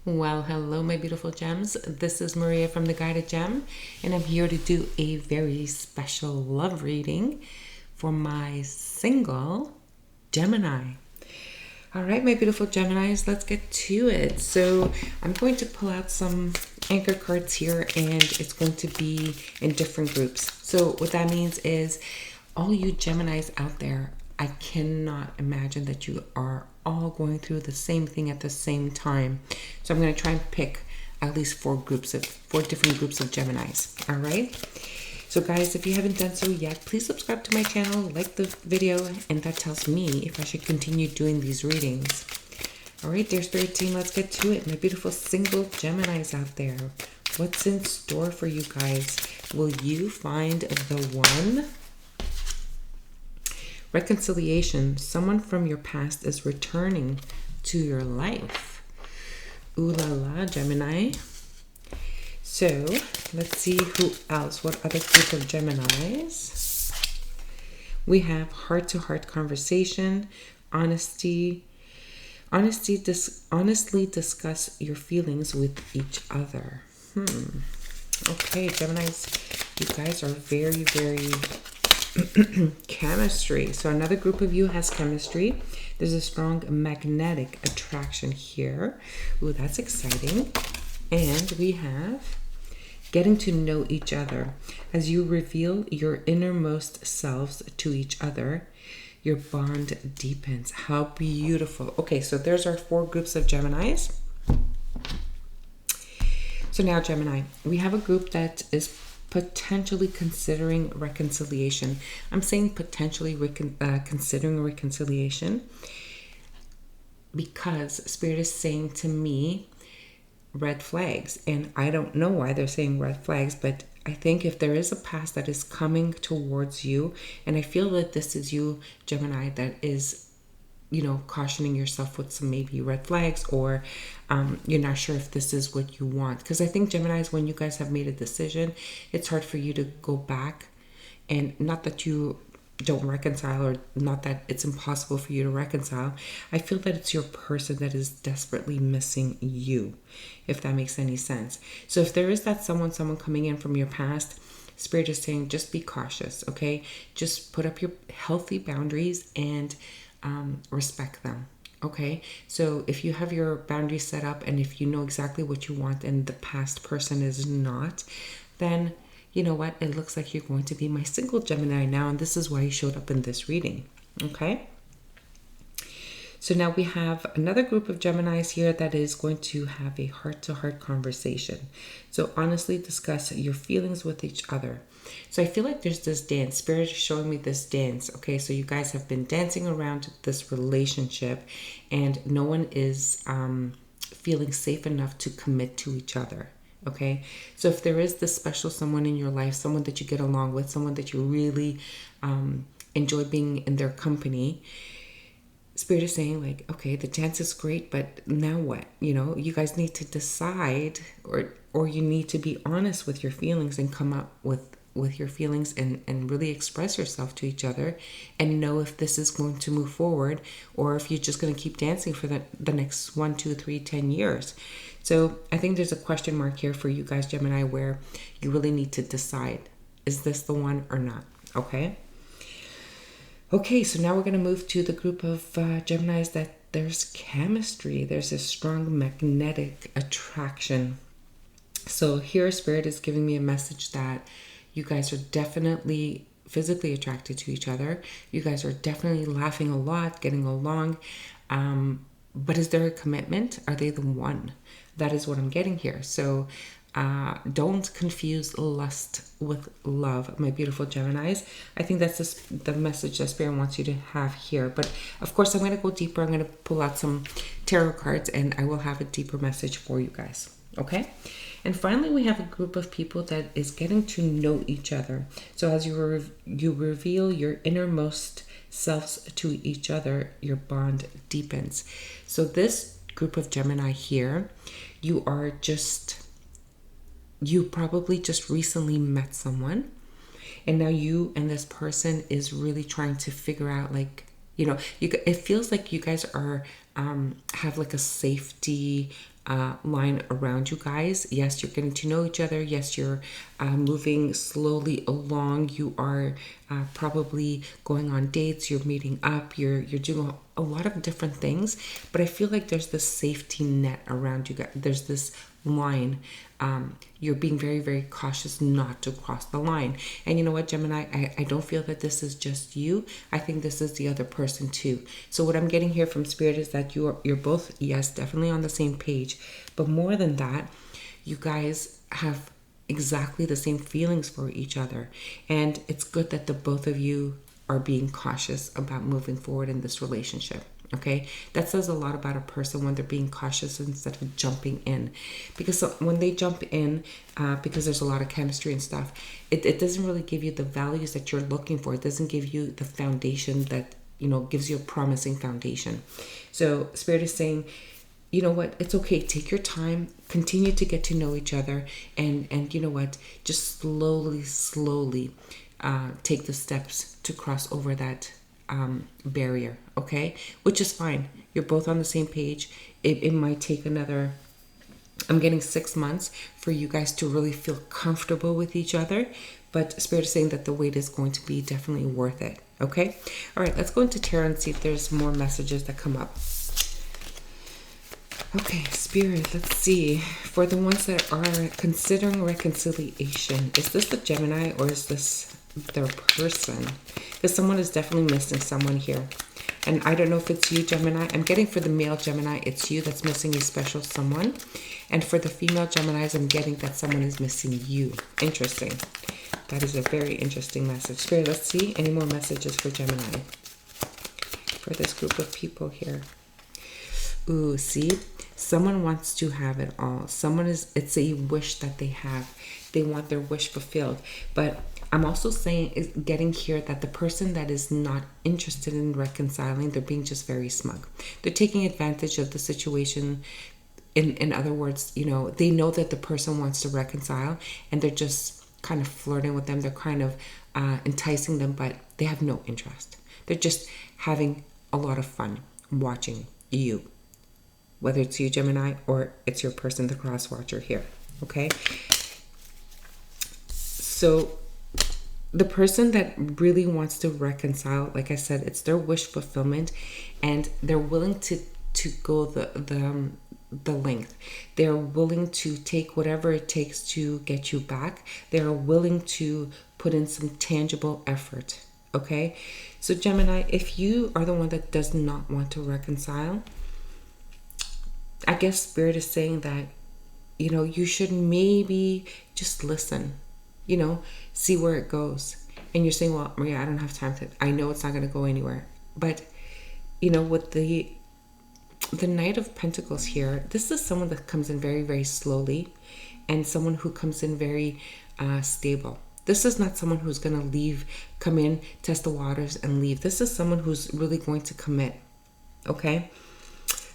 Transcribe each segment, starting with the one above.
Well, hello, my beautiful gems. This is Maria from The Guided Gem, and I'm here to do a very special love reading for my single Gemini. All right, my beautiful Geminis, let's get to it. So I'm going to pull out some anchor cards here, and it's going to be in different groups. So what that means is all you Geminis out there, I cannot imagine that you are all going through the same thing at the same time. So I'm going to try and pick at least four different groups of Geminis. All right. So guys, if you haven't done so yet, please subscribe to my channel, like the video, and that tells me if I should continue doing these readings. All right, dear Spirit team, let's get to it. My beautiful single Geminis out there. What's in store for you guys? Will you find the one? Reconciliation. Someone from your past is returning to your life. Ooh la la, Gemini. So let's see who else. What other group of Geminis? We have heart-to-heart conversation, honestly discuss your feelings with each other. Okay, Geminis, you guys are very, very chemistry. So another group of you has chemistry. There's a strong magnetic attraction here. Ooh, that's exciting. And we have getting to know each other. As you reveal your innermost selves to each other, your bond deepens. How beautiful. Okay, so there's our four groups of Geminis. So now, Gemini, we have a group that is potentially considering reconciliation. I'm saying potentially considering reconciliation because Spirit is saying to me red flags, and I don't know why they're saying red flags, but I think if there is a past that is coming towards you, and I feel that this is you, Gemini, that is, cautioning yourself with some maybe red flags, or you're not sure if this is what you want. Because I think Geminis, when you guys have made a decision, it's hard for you to go back, and not that you don't reconcile, or not that it's impossible for you to reconcile. I feel that it's your person that is desperately missing you, if that makes any sense. So if there is that someone coming in from your past, Spirit is saying just be cautious, okay? Just put up your healthy boundaries and respect them. Okay, so if you have your boundaries set up, and if you know exactly what you want and the past person is not, then you know what? It looks like you're going to be my single Gemini now, and this is why you showed up in this reading. Okay, so now we have another group of Geminis here that is going to have a heart-to-heart conversation. So honestly discuss your feelings with each other. So I feel like there's this dance. Spirit is showing me this dance. Okay, so you guys have been dancing around this relationship, and no one is feeling safe enough to commit to each other. Okay, so if there is this special someone in your life, someone that you get along with, someone that you really enjoy being in their company, Spirit is saying like, okay, the dance is great, but now what? You guys need to decide, or you need to be honest with your feelings and come up with your feelings, and really express yourself to each other, and know if this is going to move forward, or if you're just going to keep dancing for the next 1, 2, 3, 10 years. So I think there's a question mark here for you guys, Gemini, where you really need to decide, is this the one or not? Okay, so now we're going to move to the group of Geminis that there's chemistry. There's a strong magnetic attraction. So here Spirit is giving me a message that you guys are definitely physically attracted to each other. You guys are definitely laughing a lot, getting along. But is there a commitment? Are they the one? That is what I'm getting here. So don't confuse lust with love, my beautiful Geminis. I think that's the message that Spirit wants you to have here. But of course, I'm going to go deeper. I'm going to pull out some tarot cards, and I will have a deeper message for you guys. Okay? And finally, we have a group of people that is getting to know each other. So as you reveal your innermost selves to each other, your bond deepens. So this group of Gemini here, you probably just recently met someone, and now you and this person is really trying to figure out, like, You know, it feels like you guys are have like a safety line around you guys. Yes, you're getting to know each other. Yes, you're moving slowly along. You are probably going on dates. You're meeting up. You're doing a lot of different things. But I feel like there's this safety net around you guys. There's this line. You're being very, very cautious not to cross the line. And you know what, Gemini, I don't feel that this is just you. I think this is the other person too. So what I'm getting here from Spirit is that you're both, yes, definitely on the same page, but more than that, you guys have exactly the same feelings for each other. And it's good that the both of you are being cautious about moving forward in this relationship. Okay, that says a lot about a person when they're being cautious instead of jumping in, because when they jump in, because there's a lot of chemistry and stuff, it doesn't really give you the values that you're looking for. It doesn't give you the foundation that, you know, gives you a promising foundation. So Spirit is saying, you know what, it's okay, take your time, continue to get to know each other, and you know what, just slowly take the steps to cross over that barrier. Okay, which is fine. You're both on the same page. It might take another, I'm getting 6 months for you guys to really feel comfortable with each other, but Spirit is saying that the wait is going to be definitely worth it. Okay, all right, let's go into tarot and see if there's more messages that come up. Okay, Spirit, let's see. For the ones that are considering reconciliation, is this the Gemini or is this their person? Because someone is definitely missing someone here. And I don't know if it's you, Gemini. I'm getting for the male Gemini, it's you that's missing a special someone. And for the female Geminis, I'm getting that someone is missing you. Interesting. That is a very interesting message. Spirit, let's see any more messages for Gemini. For this group of people here. Ooh, see? Someone wants to have it all. It's a wish that they have. They want their wish fulfilled. But I'm also getting here that the person that is not interested in reconciling, they're being just very smug. They're taking advantage of the situation. In other words, you know, they know that the person wants to reconcile and they're just kind of flirting with them. They're kind of enticing them, but they have no interest. They're just having a lot of fun watching you. Whether it's you, Gemini, or it's your person, the cross watcher here. Okay? So the person that really wants to reconcile, like I said, it's their wish fulfillment, and they're willing to go the length. They're willing to take whatever it takes to get you back. They're willing to put in some tangible effort. Okay? So Gemini, if you are the one that does not want to reconcile, I guess Spirit is saying that, you know, you should maybe just listen, you know, see where it goes. And you're saying, well, Maria, I don't have time to, I know it's not going to go anywhere. But, you know, with the Knight of Pentacles here, this is someone that comes in very, very slowly, and someone who comes in very stable. This is not someone who's going to leave, come in, test the waters and leave. This is someone who's really going to commit. Okay?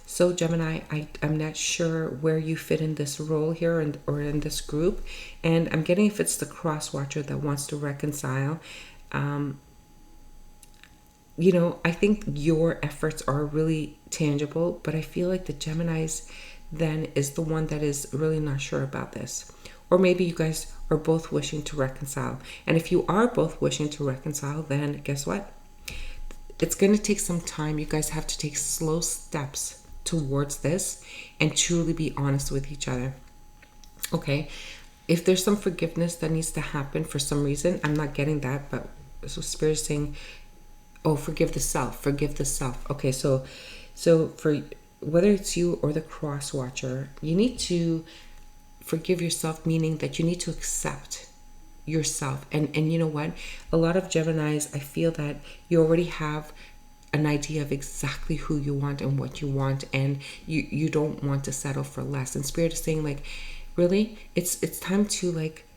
So Gemini, I'm not sure where you fit in this role here or in this group. And I'm getting if it's the cross watcher that wants to reconcile. You know, I think your efforts are really tangible, but I feel like the Geminis then is the one that is really not sure about this. Or maybe you guys are both wishing to reconcile. And if you are both wishing to reconcile, then guess what? It's going to take some time. You guys have to take slow steps towards this and truly be honest with each other. Okay, if there's some forgiveness that needs to happen for some reason, I'm not getting that, but so Spirit is saying, oh, forgive the self. Okay, so for whether it's you or the cross watcher, you need to forgive yourself, meaning that you need to accept yourself. And you know what, a lot of Geminis, I feel that you already have an idea of exactly who you want and what you want, and you don't want to settle for less. And Spirit is saying, like, really, it's time to like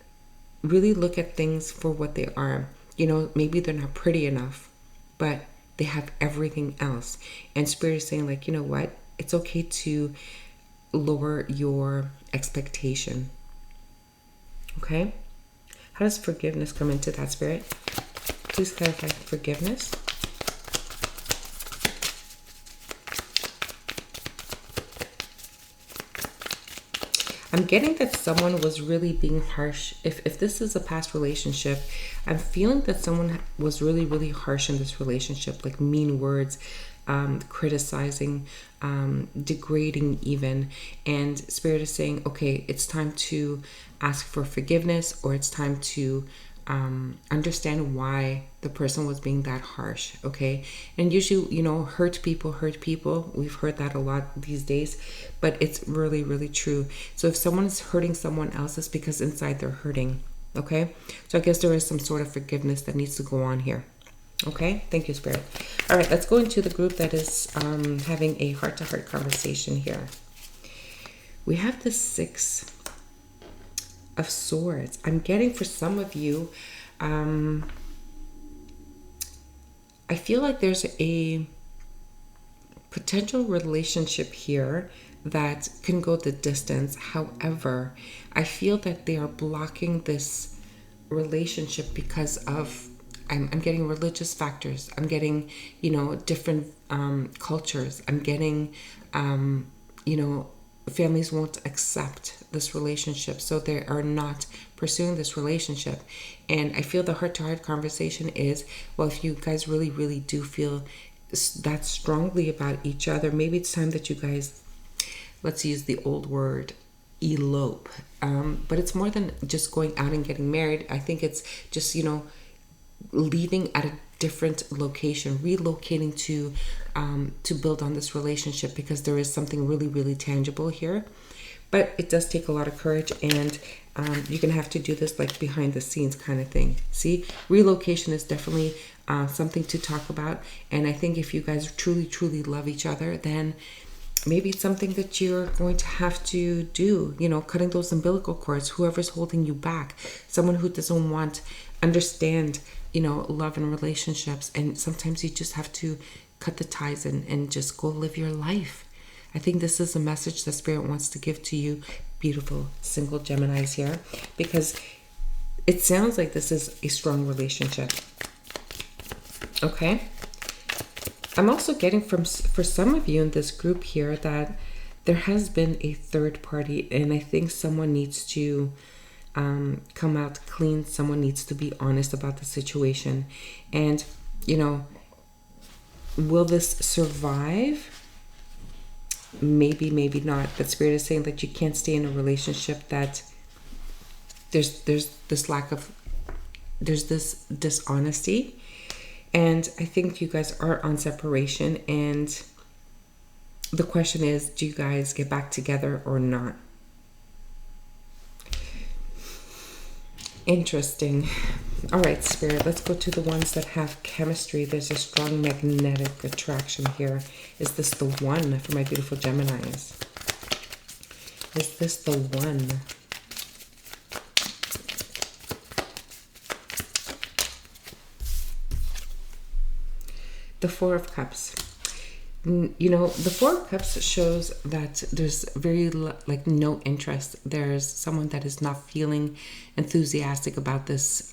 really look at things for what they are. You know, maybe they're not pretty enough, but they have everything else. And Spirit is saying, like, you know what, it's okay to lower your expectation. Okay, how does forgiveness come into that, Spirit? Please clarify forgiveness. I'm getting that someone was really being harsh. If this is a past relationship, I'm feeling that someone was really, really harsh in this relationship, like mean words, criticizing, degrading even. And Spirit is saying, okay, it's time to ask for forgiveness, or it's time to understand why the person was being that harsh. Okay. And usually, hurt people. We've heard that a lot these days, but it's really, really true. So if someone's hurting someone else, it's because inside they're hurting. Okay. So I guess there is some sort of forgiveness that needs to go on here. Okay. Thank you, Spirit. All right. Let's go into the group that is having a heart-to-heart conversation here. We have the 6 of Swords. I'm getting, for some of you, I feel like there's a potential relationship here that can go the distance. However, I feel that they are blocking this relationship because of, I'm getting religious factors. I'm getting, different cultures. I'm getting, families won't accept this relationship, so they are not pursuing this relationship. And I feel the heart-to-heart conversation is, well, if you guys really, really do feel that strongly about each other, maybe it's time that you guys, let's use the old word, elope. But it's more than just going out and getting married. I think it's just, leaving at a different location, relocating to build on this relationship, because there is something really, really tangible here. But it does take a lot of courage, and you're gonna have to do this like behind the scenes kind of thing. See, relocation is definitely something to talk about. And I think if you guys truly, truly love each other, then maybe it's something that you're going to have to do, cutting those umbilical cords, whoever's holding you back, someone who doesn't understand, love and relationships. And sometimes you just have to cut the ties and just go live your life. I think this is a message that Spirit wants to give to you, beautiful single Geminis here, because it sounds like this is a strong relationship. Okay. I'm also getting for some of you in this group here that there has been a third party, and I think someone needs to come out clean. Someone needs to be honest about the situation. And, will this survive? Maybe, maybe not. But Spirit is saying that you can't stay in a relationship that there's this dishonesty. And I think you guys are on separation, and the question is, do you guys get back together or not? Interesting. All right, Spirit, let's go to the ones that have chemistry. There's a strong magnetic attraction here. Is this the one for my beautiful Geminis? Is this the one? The Four of Cups. The Four of Cups shows that there's very no interest. There's someone that is not feeling enthusiastic about this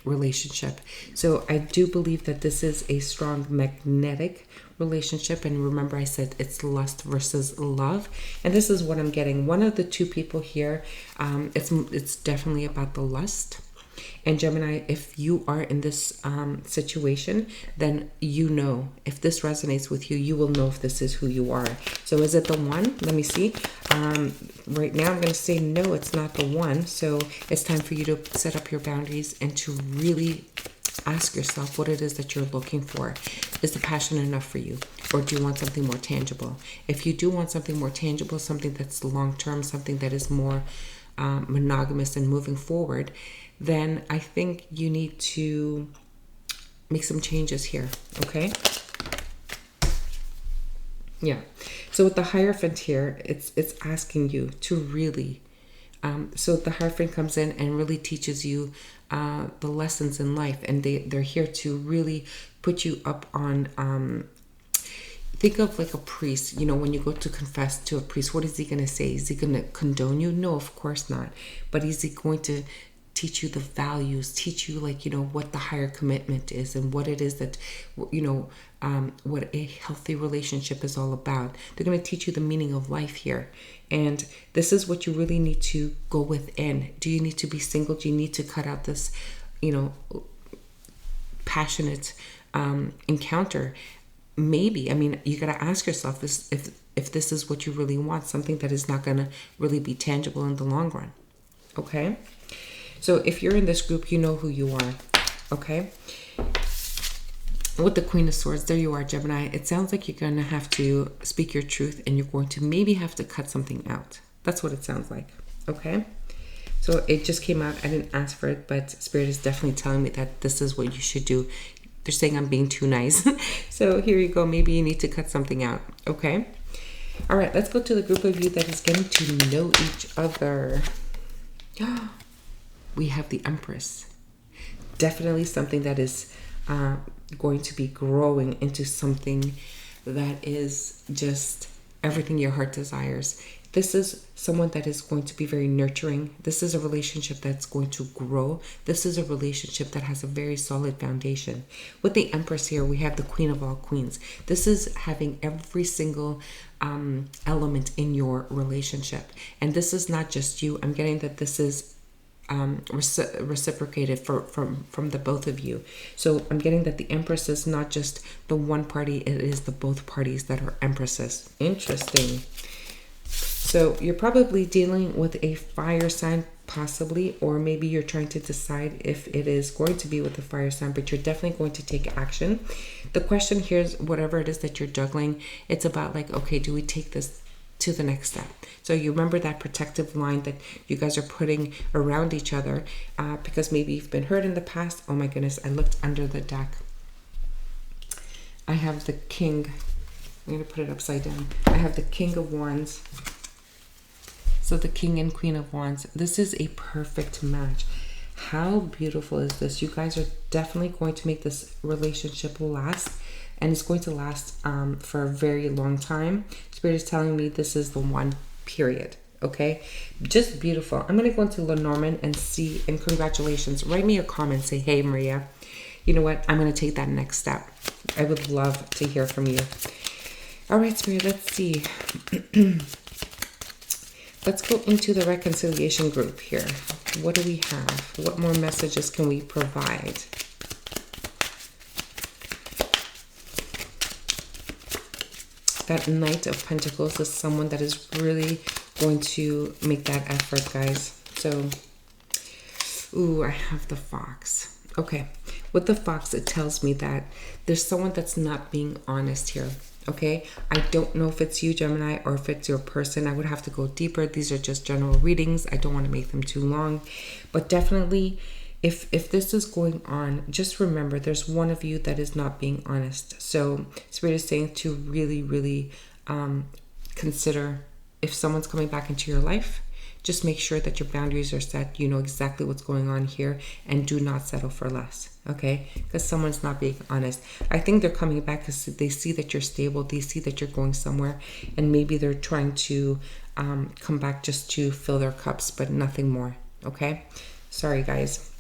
relationship. So I do believe that this is a strong magnetic relationship. And remember, I said it's lust versus love. And this is what I'm getting. One of the two people here, it's definitely about the lust. And Gemini, if you are in this situation, then if this resonates with you, you will know if this is who you are. So is it the one? Let me see. Right now, I'm going to say no, it's not the one. So it's time for you to set up your boundaries and to really ask yourself what it is that you're looking for. Is the passion enough for you? Or do you want something more tangible? If you do want something more tangible, something that's long-term, something that is more monogamous and moving forward, then I think you need to make some changes here, okay? Yeah. So with the Hierophant here, it's asking you to really, so the Hierophant comes in and really teaches you the lessons in life, and they're here to really put you up on, think of like a priest, when you go to confess to a priest, what is he going to say? Is he going to condone you? No, of course not. But is he going to teach you the values, teach you like, what the higher commitment is and what it is that, what a healthy relationship is all about. They're going to teach you the meaning of life here. And this is what you really need to go within. Do you need to be single? Do you need to cut out this, passionate encounter? Maybe. I mean, you got to ask yourself if this is what you really want, something that is not going to really be tangible in the long run. Okay? So if you're in this group, you know who you are. Okay? With the Queen of Swords, there you are, Gemini. It sounds like you're going to have to speak your truth and you're going to maybe have to cut something out. That's what it sounds like. Okay? So it just came out. I didn't ask for it, but Spirit is definitely telling me that this is what you should do. They're saying I'm being too nice. So here you go. Maybe you need to cut something out. Okay? All right. Let's go to the group of you that is getting to know each other. We have the Empress. Definitely something that is going to be growing into something that is just everything your heart desires. This is someone that is going to be very nurturing. This is a relationship that's going to grow. This is a relationship that has a very solid foundation. With the Empress here, we have the Queen of all Queens. This is having every single element in your relationship. And this is not just you. I'm getting that this is reciprocated from the both of you. So I'm getting that the Empress is not just the one party, it is the both parties that are Empresses. Interesting. So you're probably dealing with a fire sign, possibly, or maybe you're trying to decide if it is going to be with a fire sign, but you're definitely going to take action. The question here is whatever it is that you're juggling, it's about like, okay, do we take this to the next step? So you remember that protective line that you guys are putting around each other because maybe you've been hurt in the past. Oh my goodness, I looked under the deck. I have the King. I'm going to put it upside down. I have the King of Wands. So the King and Queen of Wands. This is a perfect match. How beautiful is this? You guys are definitely going to make this relationship last. And it's going to last for a very long time. Spirit is telling me this is the one, period. Okay? Just beautiful. I'm going to go into Lenormand and see. And congratulations. Write me a comment. Say, hey, Maria. You know what? I'm going to take that next step. I would love to hear from you. All right, Spirit. Let's see. Let's go into the reconciliation group here. What do we have? What more messages can we provide? That Knight of Pentacles is someone that is really going to make that effort, guys. So, ooh, I have the Fox. Okay, with the Fox, it tells me that there's someone that's not being honest here. Okay, I don't know if it's you, Gemini, or if it's your person. I would have to go deeper. These are just general readings. I don't want to make them too long. But definitely, if this is going on, just remember there's one of you that is not being honest. So Spirit is saying to really, really consider if someone's coming back into your life. Just make sure that your boundaries are set. You know exactly what's going on here and do not settle for less. Okay? Because someone's not being honest. I think they're coming back because they see that you're stable. They see that you're going somewhere. And maybe they're trying to come back just to fill their cups, but nothing more. Okay? Sorry, guys.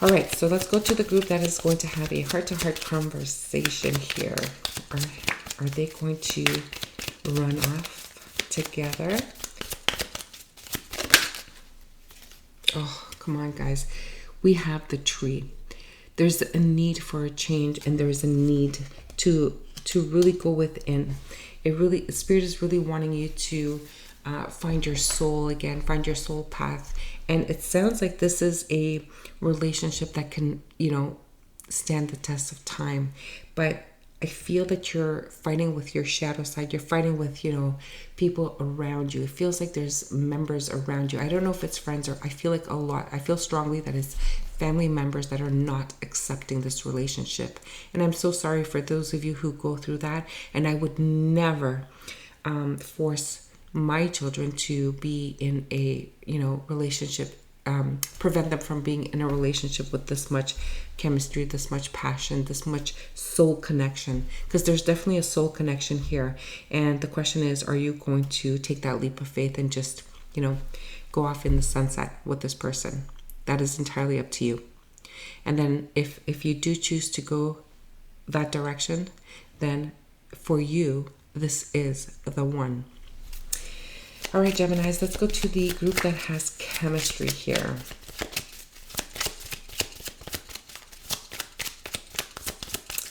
All right. So let's go to the group that is going to have a heart-to-heart conversation here. Are they going to run off together? Oh, come on, guys. We have the Tree. There's a need for a change, and there's a need to really go within. Spirit is really wanting you to find your soul again, find your soul path. And it sounds like this is a relationship that can, stand the test of time. But I feel that you're fighting with your shadow side. You're fighting with, people around you. It feels like there's members around you. I don't know if it's friends or I feel like a lot. I feel strongly that it's family members that are not accepting this relationship. And I'm so sorry for those of you who go through that. And I would never force my children to be in a, relationship, prevent them from being in a relationship with this much chemistry, this much passion, this much soul connection, because there's definitely a soul connection here. And the question is, are you going to take that leap of faith and just, go off in the sunset with this person? That is entirely up to you. And then if you do choose to go that direction, then for you, this is the one. All right, Geminis, let's go to the group that has chemistry here.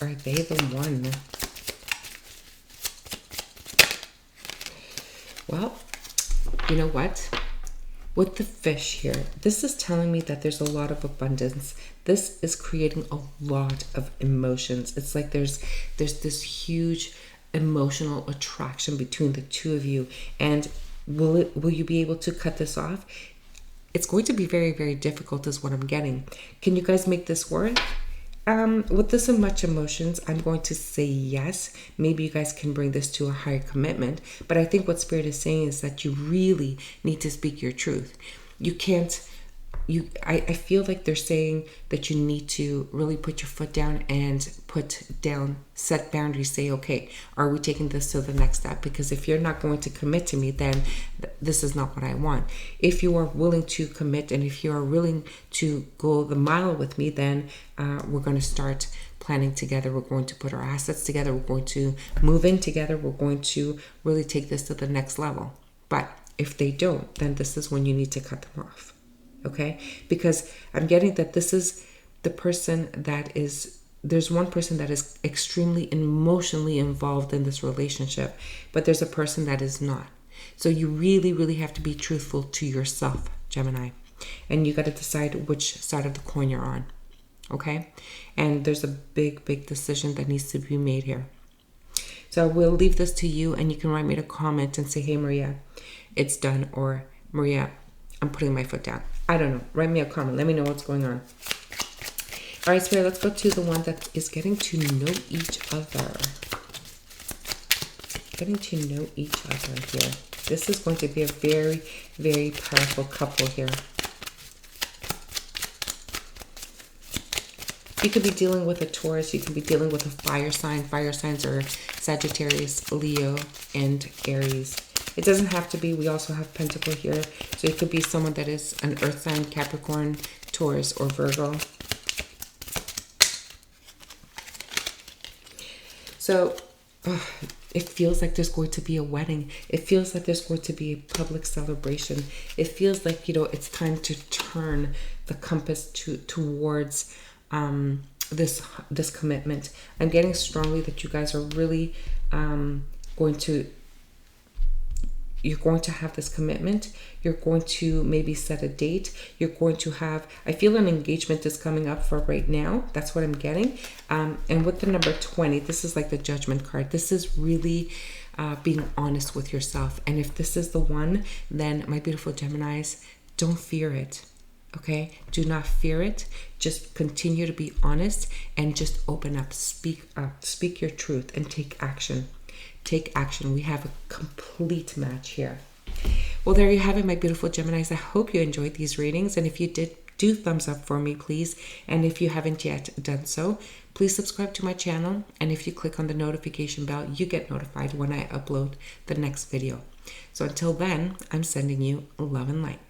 Are they the one? Well, you know what? With the fish here, this is telling me that there's a lot of abundance. This is creating a lot of emotions. It's like there's this huge emotional attraction between the two of you. And will you be able to cut this off? It's going to be very, very difficult is what I'm getting. Can you guys make this work? With this and much emotions, I'm going to say yes. Maybe you guys can bring this to a higher commitment. But I think what Spirit is saying is that you really need to speak your truth. You can't, I feel like they're saying that you need to really put your foot down and set boundaries, say, okay, are we taking this to the next step? Because if you're not going to commit to me, then this is not what I want. If you are willing to commit and if you are willing to go the mile with me, then we're going to start planning together. We're going to put our assets together. We're going to move in together. We're going to really take this to the next level. But if they don't, then this is when you need to cut them off. Okay? Because I'm getting that this is the person that is, there's one person that is extremely emotionally involved in this relationship, but there's a person that is not. So you really, really have to be truthful to yourself, Gemini. And you got to decide which side of the coin you're on. Okay? And there's a big, big decision that needs to be made here. So we'll leave this to you, and you can write me a comment and say, hey, Maria, it's done. Or, Maria, I'm putting my foot down. I don't know. Write me a comment. Let me know what's going on. All right, Spirit, let's go to the one that is getting to know each other. Getting to know each other here. This is going to be a very, very powerful couple here. You could be dealing with a Taurus. You could be dealing with a fire sign. Fire signs are Sagittarius, Leo, and Aries. It doesn't have to be. We also have Pentacle here. So it could be someone that is an earth sign, Capricorn, Taurus, or Virgo. So it feels like there's going to be a wedding. It feels like there's going to be a public celebration. It feels like, it's time to turn the compass towards this commitment. I'm getting strongly that you guys are really you're going to have this commitment. You're going to maybe set a date. You're going to have, I feel an engagement is coming up for right now. That's what I'm getting. And with the number 20, this is like the judgment card. This is really being honest with yourself. And if this is the one, then my beautiful Geminis, don't fear it. Okay? Do not fear it. Just continue to be honest and just open up, speak your truth and take action. Take action. We have a complete match here. Well, there you have it, my beautiful Geminis. I hope you enjoyed these readings. And if you did, do thumbs up for me, please. And if you haven't yet done so, please subscribe to my channel. And if you click on the notification bell, you get notified when I upload the next video. So until then, I'm sending you love and light.